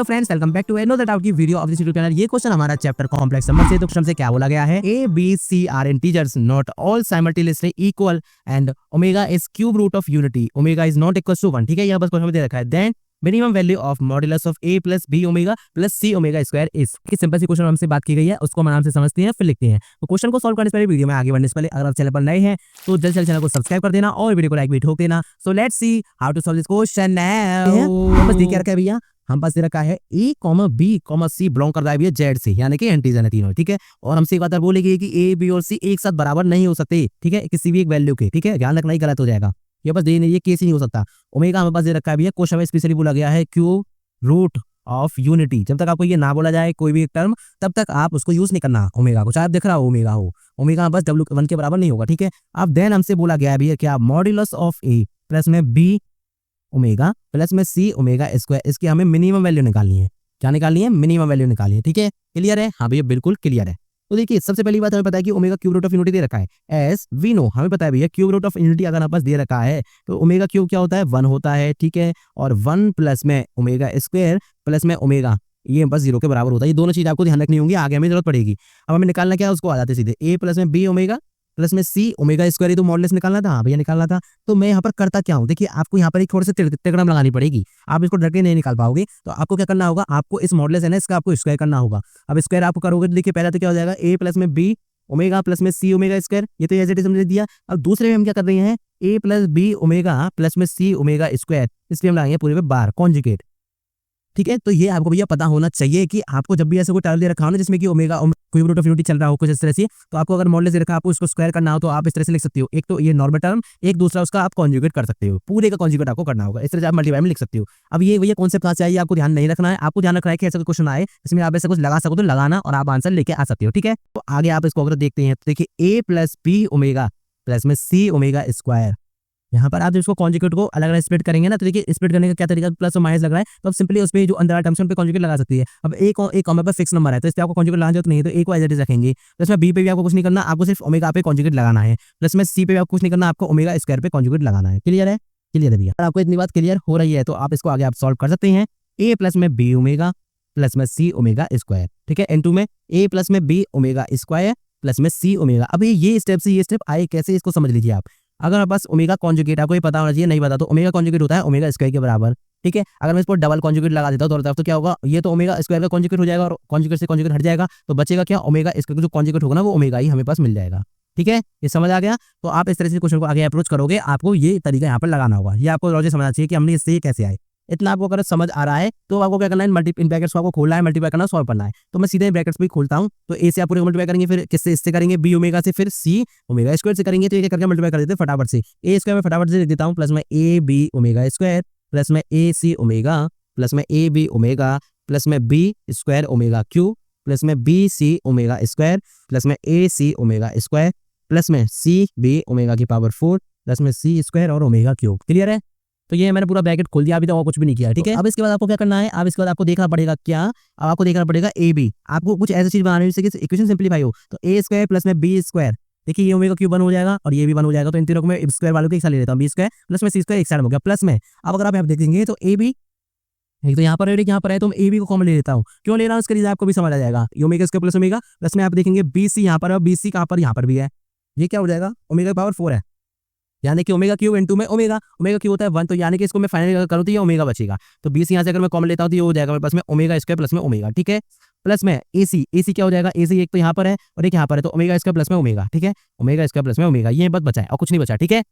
तो friends welcome back to another doubt की video of this YouTube channel. ये question हमारा चैप्टर कॉम्प्लेक्स नंबर से तो क्वेश्चन से क्या बोला गया है, A B C are integers not all simultaneously equal and omega is cube root of unity, omega is not equal to 1। ठीक है, यहाँ बस क्वेश्चन में दे रखा है then minimum value of modulus of A plus B omega plus C omega square is. Simple सी question हमसे बात की गई है, उसको हम आराम से समझते हैं फिर लिखते हैं। तो क्वेश्चन को सॉल्व करने से पहले, वीडियो में आगे बढ़ने से पहले अगर आप चैनल पर नए हैं तो जल्द से चैनल को सब्सक्राइब कर देना और वीडियो को लाइक भी ठोक देना। So let's see how to solve this question now. बस देखिए रखा है भैया, हम पास दे रखा है ए कॉमा बी कॉमा सी बिलोंग करता है भैया जेड से, यानी कि इंटीजर है तीनों। ठीक है, और हमसे एक बात बोली गई कि ए बी और सी एक साथ बराबर नहीं हो सकते। ठीक है, किसी भी एक वैल्यू के। ठीक है, ध्यान रखना ही गलत हो जाएगा। ये बस ये केस ही नहीं हो सकता। ओमेगा हमारे पास दे रखा है भैया, क्वेश्चन में स्पेशली बोला गया है क्यूब रूट ऑफ यूनिटी। जब तक आपको ये ना बोला जाए कोई भी एक टर्म, तब तक आप उसको यूज नहीं करना ओमेगा को, चाहे आप दिख रहा हो ओमेगा हो। ओमेगा बस W1 के बराबर नहीं होगा। ठीक है, अब देन हमसे बोला गया है भैया क्या, मॉड्यूलस ऑफ ए प्लस में बी ओमेगा प्लस में सी ओमेगा स्क्वायर, इसकी हमें मिनिमम वैल्यू निकालनी है। क्या निकालनी है? मिनिमम वैल्यू निकालनी है। ठीक है, क्लियर है? हाँ भैया बिल्कुल क्लियर है। तो देखिए सबसे पहली बात हमें पता है कि omega cube root of unity दे रखा है एज वी नो। हमें पता है भैया क्यूब रूट ऑफ यूनिटी अगर हमारे पास दे रखा है तो ओमेगा क्यूब क्या होता है? 1 होता है। ठीक है, और 1 प्लस में ओमेगा स्क्वायर प्लस में ओमेगा, ये बस 0 के बराबर होता है। ये दोनों चीज आपको ध्यान रखनी होंगी, आगे हमें जरूरत पड़ेगी। अब हमें निकालना क्या है, उसको आ जाते सीधे ए प्लस में बी ओमेगा प्लस में सी ओमेगा स्क्वायर। तो मॉडुलस निकालना था। हाँ भैया निकालना था। तो मैं यहाँ पर करता क्या हूँ, देखिए आपको यहाँ पर एक थोड़े से तिरगड़म लगानी पड़ेगी, आप इसको डर के नहीं निकाल पाओगे। तो आपको क्या करना होगा, आपको इस मॉडुलस है ना इसका आपको स्क्वायर करना होगा। अब स्क्वायर आपको करोगे तो देखिए पहला तो क्या हो जाएगा, ए प्लस में बी ओमेगा प्लस में सी ओमेगा स्क्वायर, ये तो एज इट इज हमने दिया। अब दूसरे में हम क्या कर रहे हैं, ए प्लस बी ओमेगा प्लस में सी ओमेगा स्क्वायर, इसलिए हम लगाएंगे पूरे में बार कॉन्जुगेट। ठीक है, तो ये आपको भैया पता होना चाहिए कि आपको जब भी ऐसे कोई टर्म दे रखा हो ना जिसमें कि omega cube root of unity चल रहा हो कुछ इस तरह से, तो आपको अगर मॉडुलस दे रखा आपको उसको स्क्वायर करना हो तो आप इस तरह से लिख सकते हो। एक तो ये नॉर्मल टर्म, एक दूसरा उसका आप कॉन्जुगेट कर सकते हो, पूरे का कॉन्जुगेट आपको करना होगा। इस तरह से आप मल्टीप्लाई में लिख सकते हो। अब ये भैया कॉन्सेप्ट कहाँ से आई, आपको ध्यान नहीं रखना है। आपको ध्यान रखना है कि ऐसा क्वेश्चन आए इसमें आप ऐसा कुछ लगा सको तो लगाना और आप आंसर लेके आ सकते हो। ठीक है, तो आगे आप इसको अगर देखते हैं तो देखिए ए प्लस बी ओमेगा प्लस में सी ओमेगा स्क्वायर, यहाँ पर आप इसको कॉन्जुगेट को अलग अलग स्प्लिट करेंगे ना, तो देखिए स्प्लिट करने का क्या तरीका, प्लस और माइनस लग रहा है तो अब सिंपली उसमें जो अंदर टर्म्स पे कॉन्जुगेट लगा सकती है। अब एक हमारे पास फिक्स नंबर है तो इस पे आपको कॉन्जुगेट लगाना जरूरत नहीं है, तो एक को एज इट इज रखेंगे। प्लस में बी पे भी आपको कुछ नहीं करना, आपको सिर्फ ओमेगा पे कॉन्जुगेट लगाना है। प्लस में सी पे भी आपको कुछ नहीं करना, आपको ओमेगा स्क्वायर पे कॉन्जुगेट लगाना है। क्लियर है? क्लियर है भैया? अगर आपको इतनी बात क्लियर हो रही है तो आप इसको आगे आप सॉल्व कर सकते हैं। ए प्लस में बी ओमेगा प्लस में सी ओमेगा स्क्वायर। ठीक है, N2 में ए प्लस में बी ओमेगा स्क्वायर प्लस में सी ओमेगा। अब ये स्टेप से ये स्टेप आए कैसे, इसको समझ लीजिए आप। अगर बस ओमेगा कॉन्जुगेट आपको ये पता होना चाहिए, नहीं पता तो ओमेगा कॉन्जुगेट होता है ओमेगा स्क्वायर के बराबर। ठीक है, अगर मैं इस पर डबल कॉन्जुगेट लगा देता हूं दोनों तरफ तो क्या होगा, ये तो ओमेगा स्क्वायर का कॉन्जुगेट हो जाएगा और कॉन्जुगेट से कॉन्जुगेट हट जाएगा तो बचेगा क्या, ओमेगा स्क्वायर का जो कॉन्जुगेट होगा ना वो ओमेगा ही हमें पास मिल जाएगा। ठीक है, ये समझ आ गया? तो आप इस तरह से क्वेश्चन को आगे अप्रोच करोगे, आपको ये तरीका यहाँ पर लगाना होगा। ये आपको लॉजिक समझना चाहिए कि हमने इससे ये कैसे आए। इतना आपको अगर समझ आ रहा है तो आपको क्या करना है, मल्टीप्लाई ब्रैकेट्स को आपको खोलना है, मल्टीप्लाई करना, सॉल्व करना है। तो मैं सीधे ब्रैकेट्स भी खोलता हूं, तो ए से आप पूरे मल्टीप्लाई करेंगे, फिर किससे, इससे करेंगे बी ओमेगा से, फिर सी ओमेगा स्क्वायर से करेंगे। तो ये करके मल्टीप्लाई कर देते हैं फटाफट से। ए स्क्वायर में फटाफट से लिख देता हूं, प्लस में A B omega square plus में ए सी ओमेगा प्लस में ए बी ओमेगा प्लस में B square omega cube plus में B C omega square plus में A C omega square plus में सी बी ओमेगा की power 4 plus में C square और omega cube. Clear है? तो ये मैंने पूरा ब्रैकेट खोल दिया, अभी तक और कुछ भी नहीं किया। ठीक है, अब इसके बाद आपको क्या करना है, अब इसके बाद आपको देखना पड़ेगा क्या, अब आपको देखना पड़ेगा ए बी। आपको कुछ ऐसी चीज बनानी है जिससे इक्वेशन सिंपलीफाई हो। तो ए स्क्वायर प्लस में बी स्क्वायर, देखिए ये ओमेगा क्यूब 1 हो जाएगा और ये भी 1 हो जाएगा। तो इन तीनों को मैं स्क्वायर वालों के एक साथ ले लेता हूँ, बी स्क्वायर प्लस में सी स्क्वायर एक साइड हो गया। प्लस में अब अगर आप देखेंगे तो ए बी एक तो यहाँ पर है, यहाँ पर है, तो मैं ए बी को कॉमन ले लेता हूँ। क्यों ले रहा हूँ इसका रीजन आपको भी समझ आ जाएगा। Omega square plus omega plus में आप देखेंगे बी सी यहाँ पर है और बी सी कहाँ पर, यहाँ पर भी है। ये क्या हो जाएगा, ओमेगा पावर 4 है, यानी कि ओमेगा क्यूब N2 में ओमेगा क्यूब होता है 1, तो यानी कि इसको मैं फाइनल अगर करूँ तो ये ओमेगा बचेगा। तो 20 यहाँ से अगर मैं कॉमन लेता हूँ तो ये हो जाएगा मेरे पास में ओमेगा स्क्वायर प्लस में ओमेगा। ठीक है, प्लस में AC क्या हो जाएगा, AC एक तो यहाँ पर है और एक यहाँ पर है, तो ओमेगा स्क्वायर प्लस में ओमेगा। ठीक है, ओमेगा स्क्वायर प्लस में ओमेगा, ये बस बचा है और कुछ नहीं बचा। ठीक है,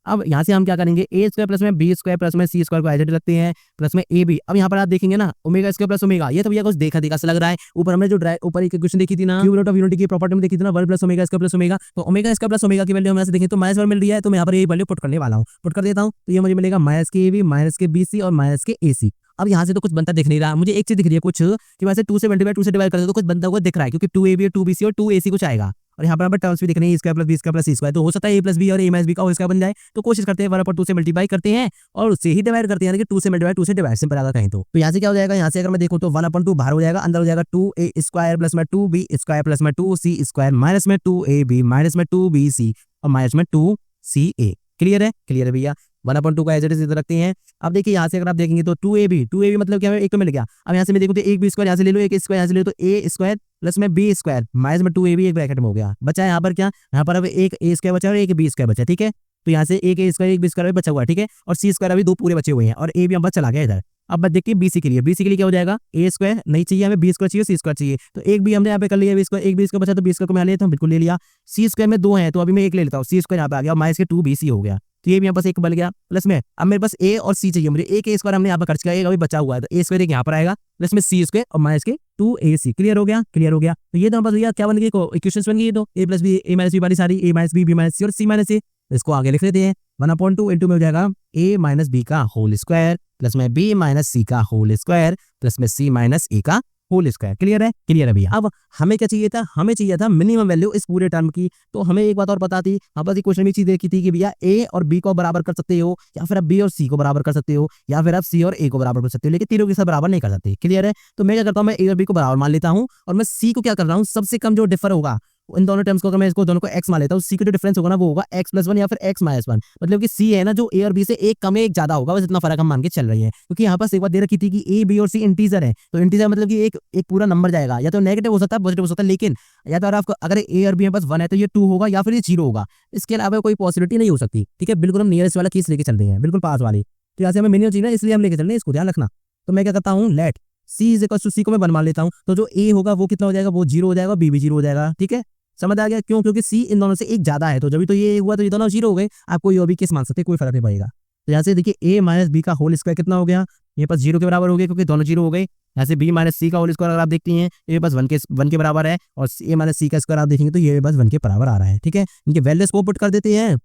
अब यहाँ से हम क्या करेंगे, ए स्क्वायर प्लस में बी स्क्वायर प्लस में सी स्क्वायर को आइडेंटिटी रखते हैं प्लस में ए बी। अब यहाँ पर आप देखेंगे ना ओमेगा स्क्वायर प्लस ओमेगा, ये तो भैया कुछ देखा से लग रहा है। ऊपर हमने जो ऊपर एक इक्वेशन देखी थी ना, क्यूब रूट ऑफ यूनिटी की प्रॉपर्टी में देखी थी ना, 1 plus omega square plus omega. तो ओमेगा स्क्वायर प्लस ओमेगा की वैल्यू हमें देखें तो -1 मिल रही है, तो मैं यहाँ पर ये वैल्यू पुट करने वाला हूँ। पुट कर देता हूँ तो ये मुझे मिलेगा माइनस के ए बी माइनस के बी सी और माइनस के ए सी। अब यहाँ से तो कुछ बनता दिख नहीं रहा, मुझे एक चीज दिख रही है कुछ कि वैसे 2 से मल्टीप्लाई 2 से डिवाइड करते तो कुछ बनता हुआ दिख रहा है, क्योंकि 2ab और 2bc और 2ac कुछ आएगा। और यहाँ पर टर्म्स भी दिख रहे हैं, square plus B square plus C square, तो हो सकता है ए प्लस बी और ए माइनस बी का होल स्क्वायर बन जाए। तो कोशिश करते हैं 1/2 से मल्टीप्लाई करते हैं और उससे ही डिवाइड करते हैं, यानी कि 2 से मल्टीप्लाई 2 से डिवाइड सिंपल आएगा कहीं तो यहाँ से क्या हो जाएगा, यहाँ से अगर मैं देखूँ तो 1/2 बाहर हो जाएगा, अंदर हो जाएगा 2a स्क्वायर प्लस में 2b स्क्वायर प्लस में 2c स्क्वायर माइनस में 2ab माइनस में 2bc और माइनस में 2ca। क्लियर है भैया। 1/2 का एज इट इज इधर रखते हैं। अब देखिए यहाँ से अगर आप देखेंगे तो 2ab मतलब क्या है, एक तो मिल गया। अब यहाँ से मैं देखूँ तो एक बी स्क्वायर यहाँ से ले लो, एक स्क्वायर यहाँ से ले लो, तो ए स्क्वायर प्लस में बी स्क्वायर माइनस में 2ab एक ब्रैकेट में हो गया। बचा यहाँ पर क्या, यहाँ पर अब एक ए स्क्वायर बचा और एक बी स्क्वायर बचा, ठीक है। तो यहाँ से एक ए स्क्वायर एक बी स्क्वायर बचा हुआ है, ठीक है। और सी स्क्वायर अभी 2 पूरे बचे हुए हैं और ए भी हम बस चला गया इधर। अब बस देखिए बीसी के लिए, बीसी के लिए क्या हो जाएगा, ए स्क्वायर नहीं चाहिए हमें, बी स्क्वायर चाहिए, सी स्क्वायर चाहिए। तो एक भी हमने यहाँ पे कर लिया, बी स्क्वायर एक बी स्क्वायर बचा तो बी स्क्वायर को मैं ले लेता हूँ, बिल्कुल ले लिया। सी स्क्वायर में 2 है तो अभी मैं एक ले लेता हूँ, सी स्क्वायर यहाँ पे आ गया और माइनस के 2bc हो गया। तो ये भी यहाँ पास एक बन गया। प्लस में अब मेरे पास ए और सी चाहिए, मुझे एक ए स्क्वायर हमने यहाँ पर खर्च किया, एक अभी बचा हुआ है, तो ए स्क्वायर एक यहाँ पर आएगा प्लस में सी स्क्वायर और माइनस के 2ac। क्लियर हो गया, क्लियर हो गया। तो ये तो बस भैया क्या बन गई, इक्वेशंस बन गई, तो ए प्लस बी ए माइनस बी वाली सारी, ए माइनस बी माइनस सी और सी माइनस ए। इसको आगे लिख लेते हैं। 1/2 इंटू में हो जाएगा ए माइनस बी का होल स्क्वायर प्लस में बी माइनस सी का होल स्क्वायर प्लस में सी माइनस ए का होल स्क्वायर। क्लियर है भैया। अब हमें क्या चाहिए था, हमें चाहिए था मिनिमम वैल्यू इस पूरे टर्म की। तो हमें एक बात और पता थी, हम बस क्वेश्चन में चीज देखी थी कि भैया ए और बी को बराबर कर सकते हो, या फिर आप बी और सी को बराबर कर सकते हो, या फिर आप सी और ए को बराबर कर सकते हो, लेकिन तीनों के साथ बराबर नहीं कर सकते। क्लियर है। तो मैं क्या करता हूँ, मैं ए और बी को बराबर मान लेता हूँ और मैं सी को क्या कर रहा हूँ, सबसे कम जो डिफर होगा इन दोनों टर्म्स को, अगर मैं इसको दोनों को x मान लेता हूँ, सी का जो डिफरेंस होगा ना वो होगा x+1 या फिर x-1। मतलब कि सी है ना जो ए और बी से एक कम है एक ज्यादा होगा, बस इतना फर्क हम मान के चल रही है। क्योंकि यहाँ पर एक बात दे रखी थी कि ए बी और सी इंटीजर है, तो इंटीजर मतलब कि एक पूरा नंबर जाएगा, या तो नेगेटिव हो सकता है पॉजिटिव हो सकता है, लेकिन या तो आपको अगर ए और बी में बस 1 है तो ये 2 होगा या फिर ये 0 होगा, इसके अलावा कोई पॉसिबिलिटी नहीं हो सकती। ठीक है, बिल्कुल हम नियरेस्ट वाला केस लेके चल रहे हैं, बिल्कुल पास वाली। तो यहाँ से हमें मिनिमम चाहिए ना, इसलिए हम लेके चल रहे हैं, इसको ध्यान रखना। तो मैं क्या करता हूँ, let C is equal to, C को मैं 1 मान लेता हूँ, तो जो ए होगा वो कितना हो जाएगा, वो 0 हो जाएगा, बी भी 0 हो जाएगा। ठीक है, समझ आ गया क्यों, क्योंकि सी इन दोनों से एक ज्यादा है, तो जब तो ये हुआ तो ये दोनों 0 हो गए। आप कोई और भी केस मान सकते हैं, कोई फर्क नहीं पड़ेगा। तो यहाँ से देखिए ए माइनस बी का होल स्क्वायर कितना हो गया, ये पास 0 के बराबर हो गया क्योंकि दोनों 0 हो गए। यहाँ से बी माइनस सी का होल स्क्वायर अगर आप देखती हैं ये बस 1 के बराबर है, और ए माइनस सी का स्क्वायर आप देखेंगे तो ये बस 1 के बराबर आ रहा है। ठीक है, इनके वैल्यूज को पुट कर देते हैं।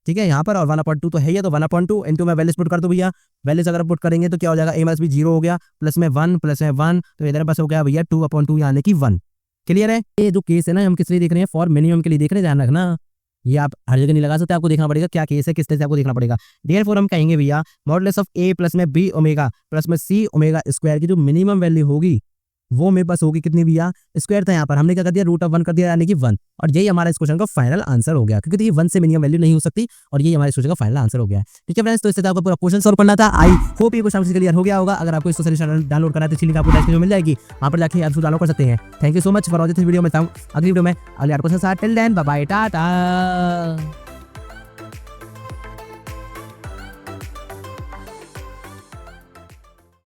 ठीक है, यहाँ पर और 1/2 तो है ये, तो 1/2 इंटू में वैल्यूज पुट कर दो भैया। वैल्यूज अगर पुट करेंगे तो क्या हो जाएगा, ए माइनस बी 0 हो गया प्लस में 1 प्लस में 1, तो इधर पास हो गया भैया 2/2 यानी कि 1। क्लियर है। ये जो केस है ना हम किस लिए देख रहे हैं, फॉर मिनिमम के लिए देख रहे हैं, ध्यान रखना। ये आप हर जगह नहीं लगा सकते, आपको देखना पड़ेगा क्या केस है, किस तरह से आपको देखना पड़ेगा। देयरफॉर हम कहेंगे भैया मॉडुलस ऑफ ए प्लस में बी ओमेगा प्लस में सी ओमेगा स्क्वायर की जो मिनिमम वैल्यू होगी वो मेरे पास होगी कितनी भैया, स्क्वायर था यहाँ पर, हमने क्या कर दिया √1 कर दिया यानी कि 1। और यही हमारा इस क्वेश्चन का फाइनल आंसर हो गया, क्योंकि ये 1 से मिनिमम वैल्यू नहीं हो सकती, और ये हमारे क्वेश्चन का फाइनल आंसर हो गया। ठीक है फ्रेंड्स, तो इससे आपको पूरा क्वेश्चन सॉल्व करना था। आई होप ये क्वेश्चन क्लियर हो गया होगा। अगर आपको इसको सोल्यूशन डाउनलोड करना है तो लिंक आपको डिस्क्रिप्शन में मिल जाएगी, वहां पर जाके आप इसको डाउनलोड कर सकते हैं। Thank you so much for watching this video. मैं अगली वीडियो में अगले आपको साथ till then bye bye Tata.